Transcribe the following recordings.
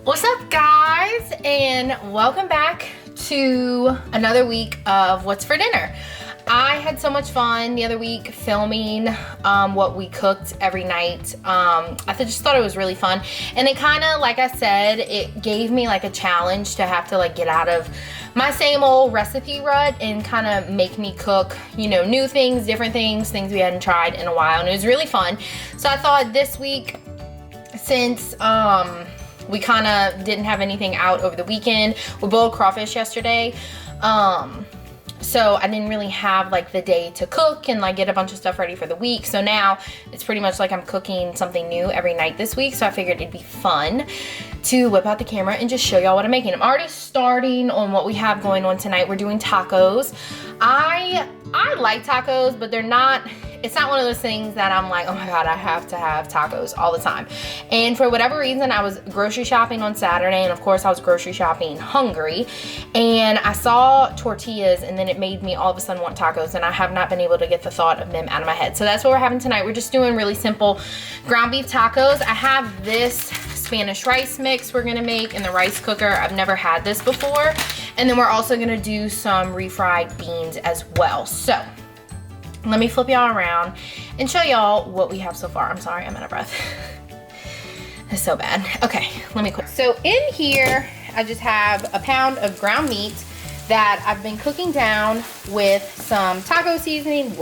What's up, guys, and welcome back to another week of What's for Dinner. I had so much fun the other week filming what we cooked every night. Just thought it was really fun, and it kind of, like I said, it gave me like a challenge to have to like get out of my same old recipe rut and kind of make me cook, you know, new things, different things we hadn't tried in a while, and it was really fun. So I thought this week, since we kind of didn't have anything out over the weekend, we boiled crawfish yesterday, so I didn't really have like the day to cook and like get a bunch of stuff ready for the week. So now it's pretty much like I'm cooking something new every night this week. So I figured it'd be fun to whip out the camera and just show y'all what I'm making. I'm already starting on what we have going on tonight. We're doing tacos. I like tacos, but it's not one of those things that I'm like, oh my God, I have to have tacos all the time. And for whatever reason, I was grocery shopping on Saturday, and of course I was grocery shopping hungry, and I saw tortillas, and then it made me all of a sudden want tacos, and I have not been able to get the thought of them out of my head. So that's what we're having tonight. We're just doing really simple ground beef tacos. I have this Spanish rice mix we're gonna make in the rice cooker. I've never had this before. And then we're also gonna do some refried beans as well. So let me flip y'all around and show y'all what we have so far. I'm sorry, I'm out of breath. It's so bad. Okay, let me quit. So in here, I just have a pound of ground meat that I've been cooking down with some taco seasoning.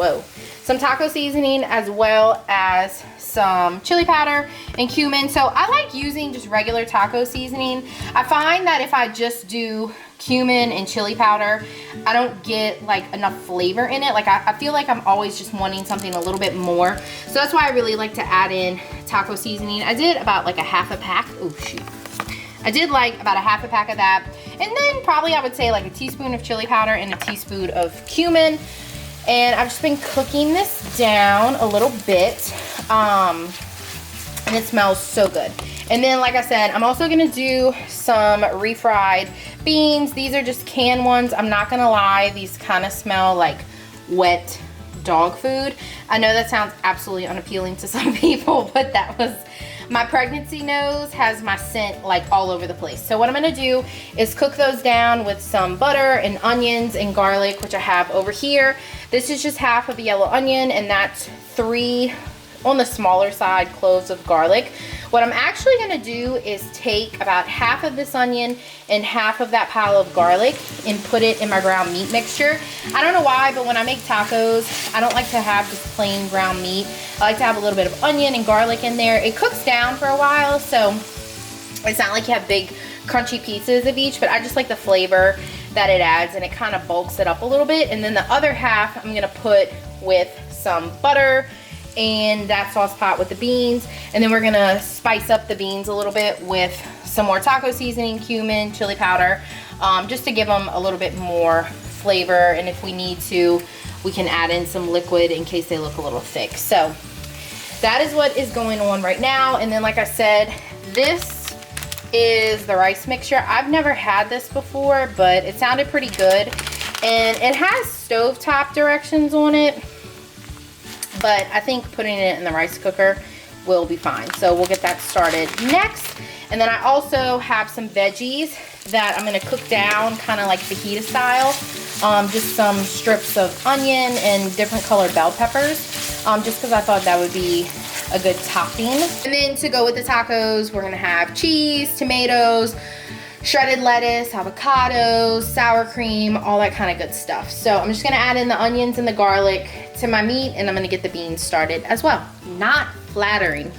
Some taco seasoning, as well as some chili powder and cumin. So I like using just regular taco seasoning. I find that if I just do cumin and chili powder, I don't get like enough flavor in it. Like I feel like I'm always just wanting something a little bit more. So that's why I really like to add in taco seasoning. I did about like a half a pack. Oh shoot. I did like about a half a pack of that. And then probably I would say like a teaspoon of chili powder and a teaspoon of cumin. And I've just been cooking this down a little bit. And it smells so good. And then, like I said, I'm also gonna do some refried beans. These are just canned ones. I'm not gonna lie, these kind of smell like wet dog food. I know that sounds absolutely unappealing to some people, but that was, my pregnancy nose has my scent like all over the place. So what I'm gonna do is cook those down with some butter and onions and garlic, which I have over here. This is just half of a yellow onion, and that's 3 on the smaller side cloves of garlic. What I'm actually gonna do is take about half of this onion and half of that pile of garlic and put it in my ground meat mixture. I don't know why, but when I make tacos, I don't like to have just plain ground meat. I like to have a little bit of onion and garlic in there. It cooks down for a while, so it's not like you have big crunchy pieces of each, but I just like the flavor that it adds, and it kind of bulks it up a little bit. And then the other half I'm gonna put with some butter and that sauce pot with the beans, and then we're gonna spice up the beans a little bit with some more taco seasoning, cumin, chili powder, just to give them a little bit more flavor. And if we need to, we can add in some liquid in case they look a little thick. So that is what is going on right now. And then, like I said, this is the rice mixture. I've never had this before, but it sounded pretty good, and it has stovetop directions on it, but I think putting it in the rice cooker will be fine. So we'll get that started next. And then I also have some veggies that I'm gonna cook down kind of like fajita style. Just some strips of onion and different colored bell peppers, just because I thought that would be a good topping. And then to go with the tacos, we're gonna have cheese, tomatoes, shredded lettuce, avocados, sour cream, all that kind of good stuff. So I'm just gonna add in the onions and the garlic to my meat, and I'm gonna get the beans started as well. Not flattering.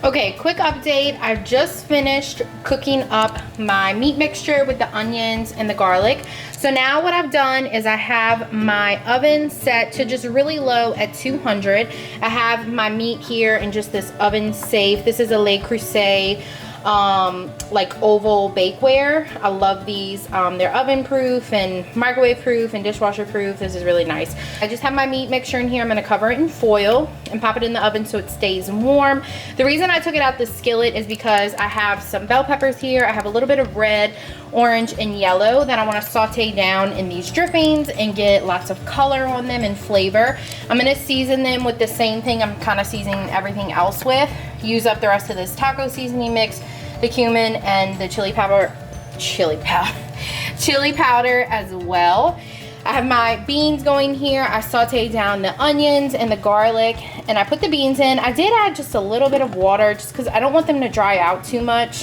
Okay, quick update. I just finished cooking up my meat mixture with the onions and the garlic. So now what I've done is I have my oven set to just really low at 200. I have my meat here in just this oven safe. This is a Le Creuset like oval bakeware. I love these. They're oven proof and microwave proof and dishwasher proof. This is really nice. I just have my meat mixture in here. I'm gonna cover it in foil and pop it in the oven so it stays warm. The reason I took it out the skillet is because I have some bell peppers here. I have a little bit of red, orange, and yellow that I want to saute down in these drippings and get lots of color on them and flavor. I'm gonna season them with the same thing I'm kind of seasoning everything else with. Use up the rest of this taco seasoning mix, the cumin, and the chili powder as well. I have my beans going here. I sauteed down the onions and the garlic, and I put the beans in. I did add just a little bit of water just because I don't want them to dry out too much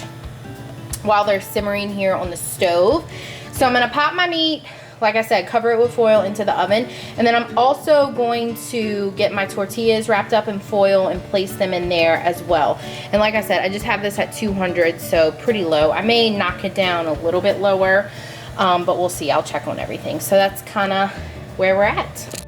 while they're simmering here on the stove. So I'm gonna pop my meat, like I said, cover it with foil into the oven, and then I'm also going to get my tortillas wrapped up in foil and place them in there as well. And like I said, I just have this at 200, so pretty low. I may knock it down a little bit lower, but we'll see. I'll check on everything. So that's kind of where we're at.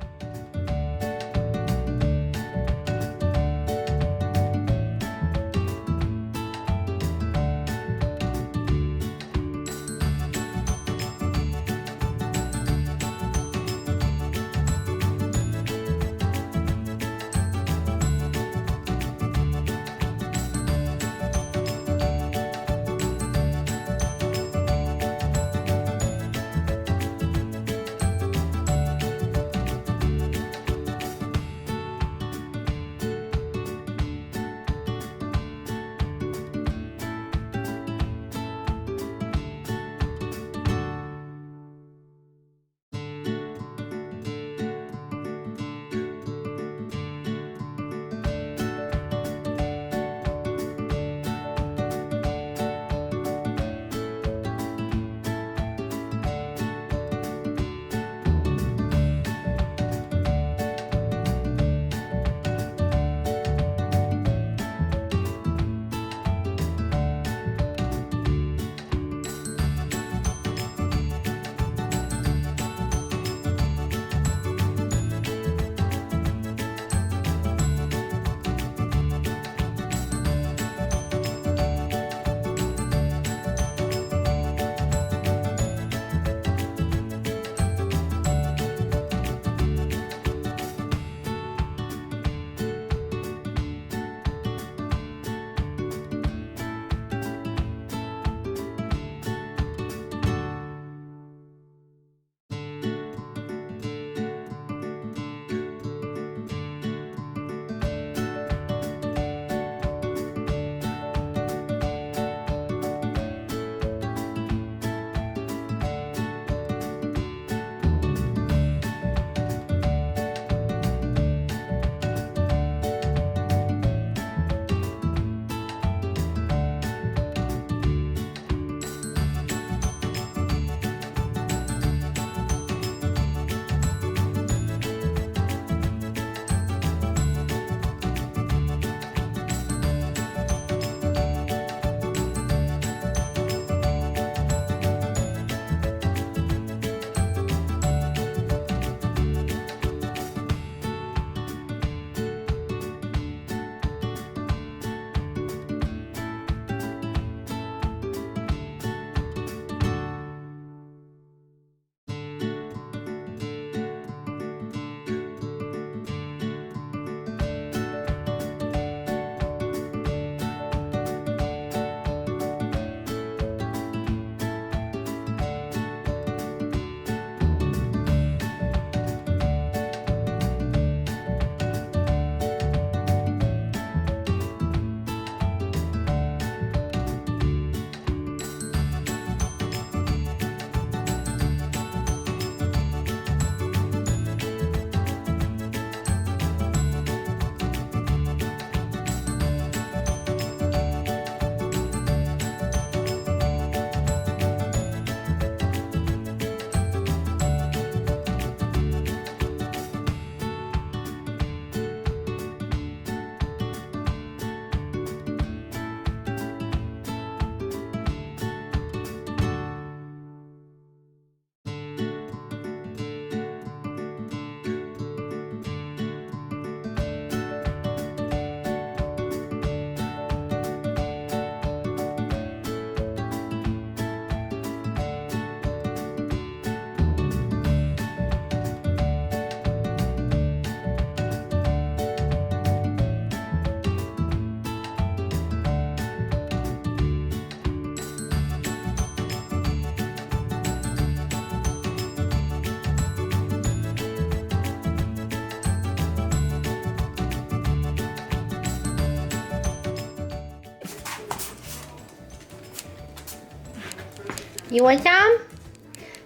You want some?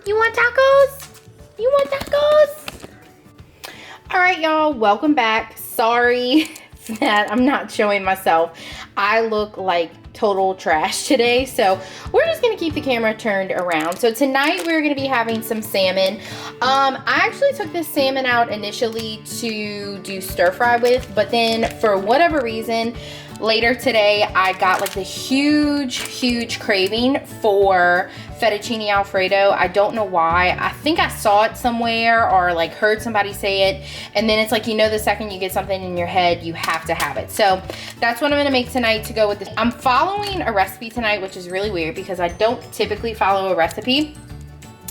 You want tacos? You want tacos? All right, y'all, welcome back. Sorry that I'm not showing myself. I look like total trash today, so we're just gonna keep the camera turned around. So tonight we're gonna be having some salmon. I actually took this salmon out initially to do stir fry with, but then for whatever reason later today I got like the huge craving for fettuccine Alfredo. I don't know why. I think I saw it somewhere or like heard somebody say it, and then it's like, you know, the second you get something in your head, you have to have it. So that's what I'm gonna make tonight to go with this. I'm following a recipe tonight, which is really weird because I don't typically follow a recipe.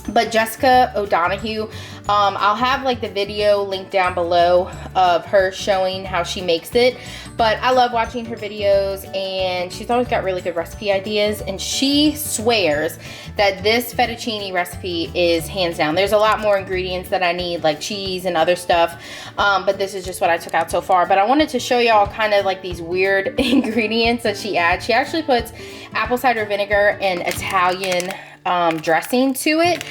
But Jessica O'Donoghue, I'll have like the video linked down below of her showing how she makes it. But I love watching her videos, and she's always got really good recipe ideas, and she swears that this fettuccine recipe is hands down. There's a lot more ingredients that I need, like cheese and other stuff, but this is just what I took out so far. But I wanted to show y'all kind of like these weird ingredients that she adds. She actually puts apple cider vinegar and Italian dressing to it,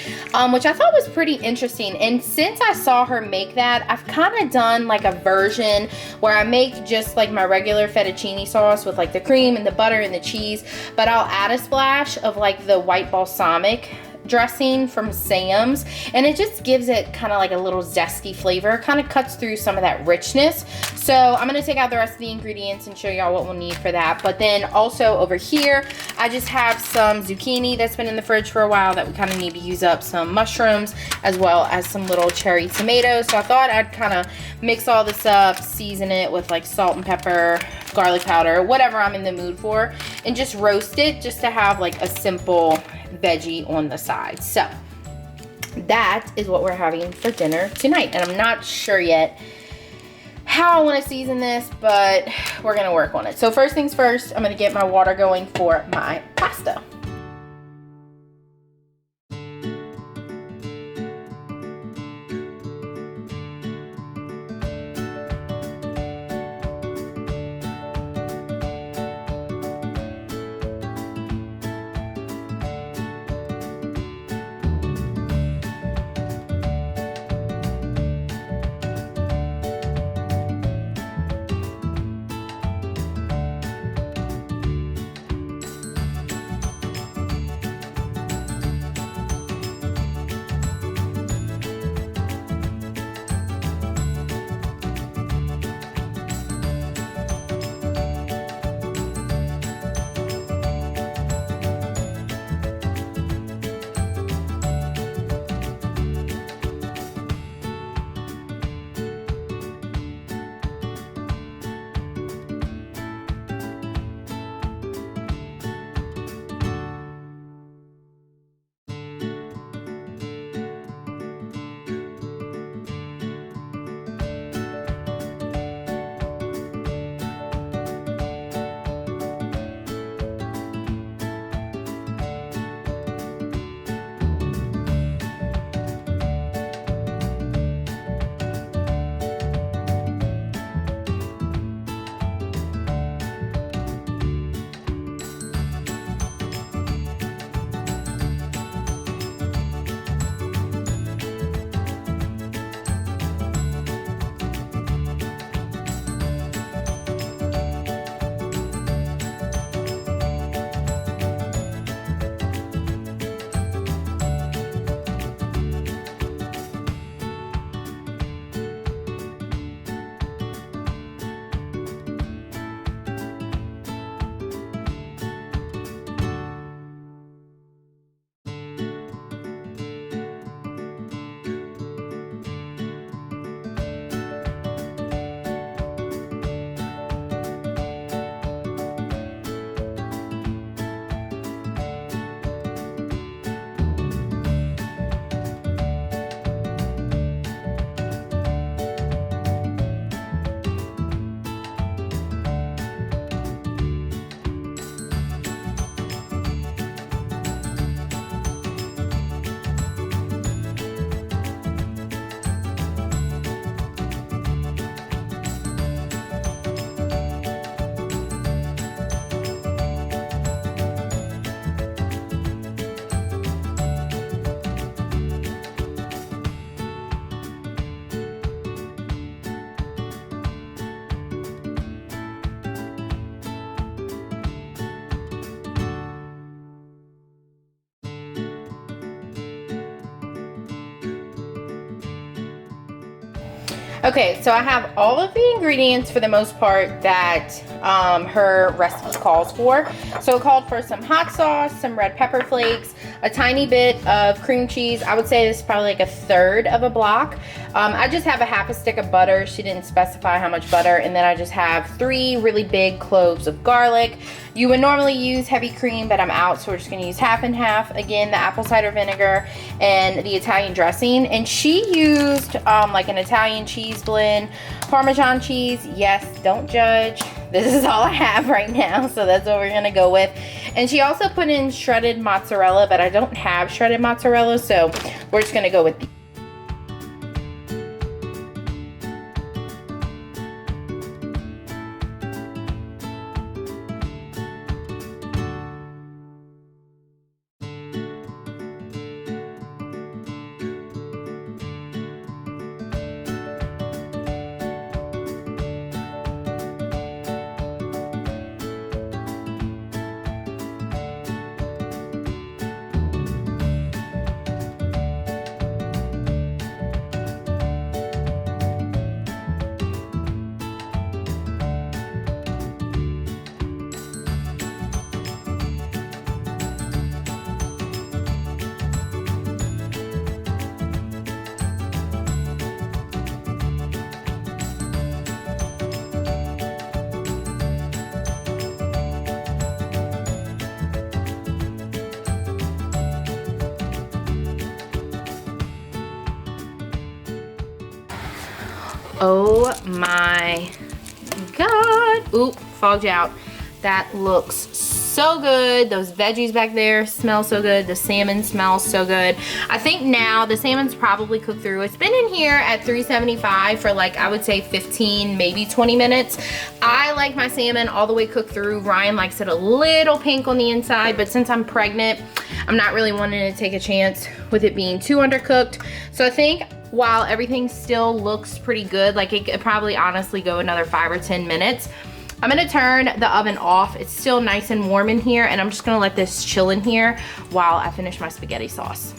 which I thought was pretty interesting. And since I saw her make that, I've kind of done like a version where I make just like my regular fettuccine sauce with like the cream and the butter and the cheese, but I'll add a splash of like the white balsamic dressing from Sam's, and it just gives it kind of like a little zesty flavor, kind of cuts through some of that richness. So I'm gonna take out the rest of the ingredients and show y'all what we'll need for that. But then also over here I just have some zucchini that's been in the fridge for a while that we kind of need to use up, some mushrooms, as well as some little cherry tomatoes. So I thought I'd kind of mix all this up, season it with like salt and pepper, garlic powder, whatever I'm in the mood for, and just roast it just to have like a simple veggie on the side. So that is what we're having for dinner tonight, and I'm not sure yet how I want to season this, but we're gonna work on it. So first things first, I'm gonna get my water going for my pasta. Okay, so I have all of the ingredients for the most part that her recipe calls for. So it called for some hot sauce, some red pepper flakes, a tiny bit of cream cheese. I would say this is probably like a third of a block. I just have a half a stick of butter. She didn't specify how much butter. And then I just have 3 really big cloves of garlic. You would normally use heavy cream, but I'm out, so we're just gonna use half and half. Again, the apple cider vinegar and the Italian dressing. And she used like an Italian cheese blend, Parmesan cheese. Yes, don't judge. This is all I have right now, so that's what we're gonna go with. And she also put in shredded mozzarella, but I don't have shredded mozzarella, so we're just gonna go with the oh my God. Oop, fogged out. That looks so good. Those veggies back there smell so good. The salmon smells so good. I think now the salmon's probably cooked through. It's been in here at 375 for like, I would say 15, maybe 20 minutes. I like my salmon all the way cooked through. Ryan likes it a little pink on the inside, but since I'm pregnant, I'm not really wanting to take a chance with it being too undercooked. So I think while everything still looks pretty good, like it could probably honestly go another 5 or 10 minutes. I'm gonna turn the oven off. It's still nice and warm in here, and I'm just gonna let this chill in here while I finish my spaghetti sauce.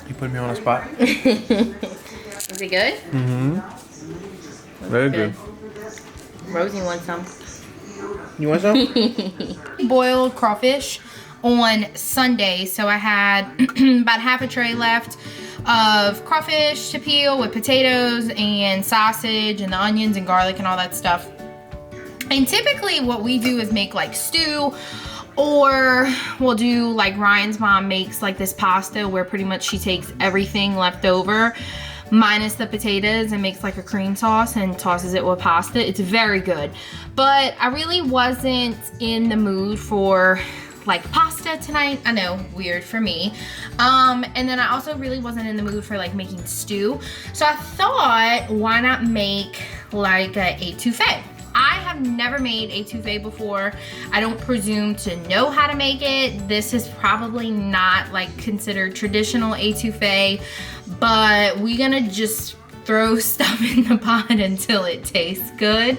You put me on the spot. Is it good? Mm-hmm. Very good. Rosie wants some. You want some? Boiled crawfish on Sunday, so I had about half a tray left of crawfish to peel with potatoes and sausage and the onions and garlic and all that stuff. And typically what we do is make like stew, or we'll do like Ryan's mom makes like this pasta where pretty much she takes everything left over minus the potatoes and makes like a cream sauce and tosses it with pasta. It's very good. But I really wasn't in the mood for like pasta tonight. I know, weird for me. And then I also really wasn't in the mood for like making stew. So I thought, why not make like a etouffee? I have never made etouffee before. I don't presume to know how to make it. This is probably not like considered traditional etouffee, but we're gonna just throw stuff in the pot until it tastes good.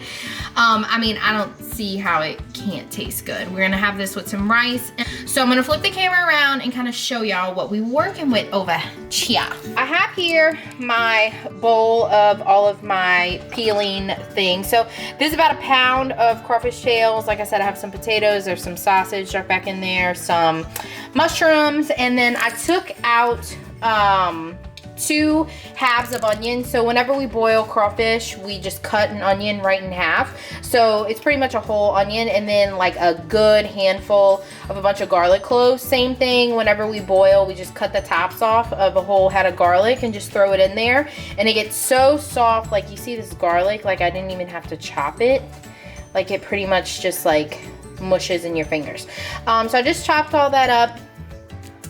I mean, I don't see how it can't taste good. We're gonna have this with some rice. So I'm gonna flip the camera around and kind of show y'all what we're working with over here. I have here my bowl of all of my peeling things. So this is about a pound of crawfish tails. Like I said, I have some potatoes, there's some sausage stuck back in there, some mushrooms, and then I took out 2 halves of onion. So whenever we boil crawfish, we just cut an onion right in half. So it's pretty much a whole onion, and then like a good handful of a bunch of garlic cloves. Same thing, whenever we boil, we just cut the tops off of a whole head of garlic and just throw it in there. And it gets so soft, like you see this garlic, like I didn't even have to chop it. Like it pretty much just like mushes in your fingers. So I just chopped all that up.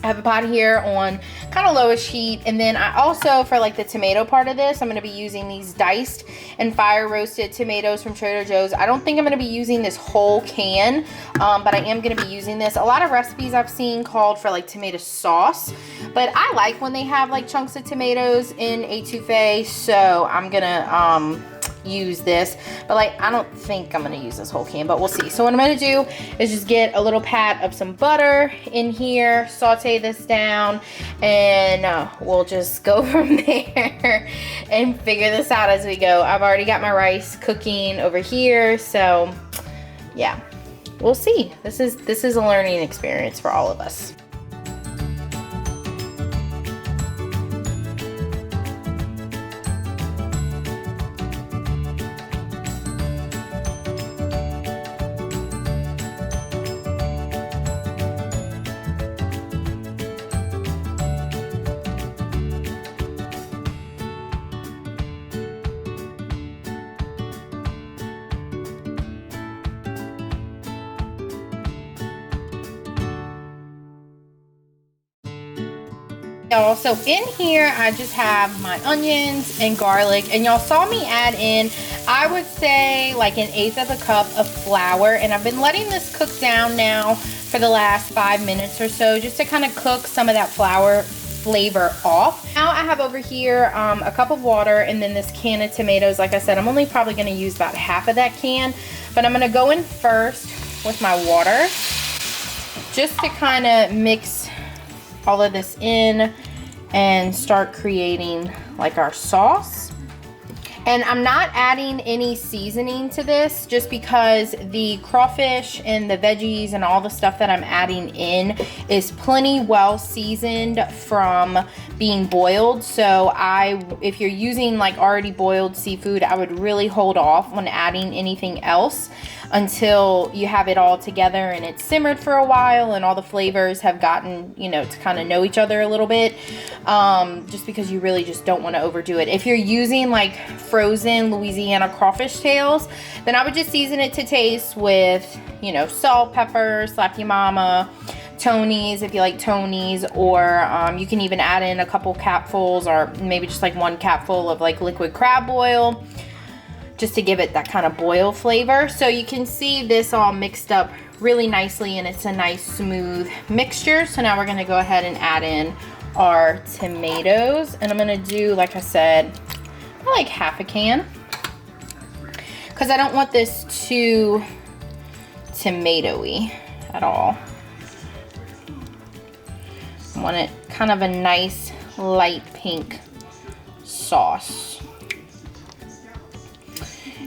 I have a pot here on kind of lowish heat, and then I also, for like the tomato part of this, I'm going to be using these diced and fire roasted tomatoes from Trader Joe's. I don't think I'm going to be using this whole can, but I am going to be using this. A lot of recipes I've seen called for like tomato sauce, but I like when they have like chunks of tomatoes in etouffee, so I'm going to use this, but like I don't think I'm gonna use this whole can, but we'll see. So what I'm gonna do is just get a little pat of some butter in here, saute this down, and we'll just go from there and figure this out as we go. I've already got my rice cooking over here, so yeah, we'll see. This is a learning experience for all of us. Y'all, so in here I just have my onions and garlic, and y'all saw me add in, I would say like 1/8 of a cup of flour, and I've been letting this cook down now for the last 5 minutes or so, just to kind of cook some of that flour flavor off. Now I have over here a cup of water, and then this can of tomatoes. Like I said, I'm only probably going to use about half of that can, but I'm going to go in first with my water just to kind of mix all of this in and start creating like our sauce. And I'm not adding any seasoning to this, just because the crawfish and the veggies and all the stuff that I'm adding in is plenty well seasoned from being boiled. So if you're using like already boiled seafood, I would really hold off on adding anything else until you have it all together and it's simmered for a while and all the flavors have gotten, you know, to kind of know each other a little bit, just because you really just don't want to overdo it. If you're using like frozen Louisiana crawfish tails, then I would just season it to taste with, you know, salt, pepper, slap your mama, Tony's if you like Tony's, or you can even add in a couple capfuls or maybe just like 1 capful of like liquid crab oil, just to give it that kind of boil flavor. So you can see this all mixed up really nicely, and it's a nice smooth mixture. So now we're gonna go ahead and add in our tomatoes, and I'm gonna do, like I said, like half a can, because I don't want this too tomatoey at all. I want it kind of a nice light pink sauce.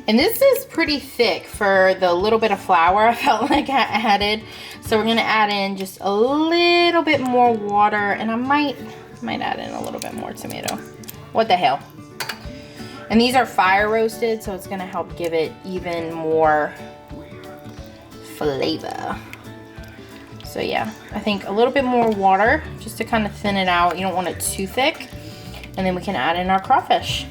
And this is pretty thick for the little bit of flour I felt like I added. So we're gonna add in just a little bit more water, and I might add in a little bit more tomato. What the hell? And these are fire roasted, so it's gonna help give it even more flavor. So yeah, I think a little bit more water just to kind of thin it out. You don't want it too thick. And then we can add in our crawfish.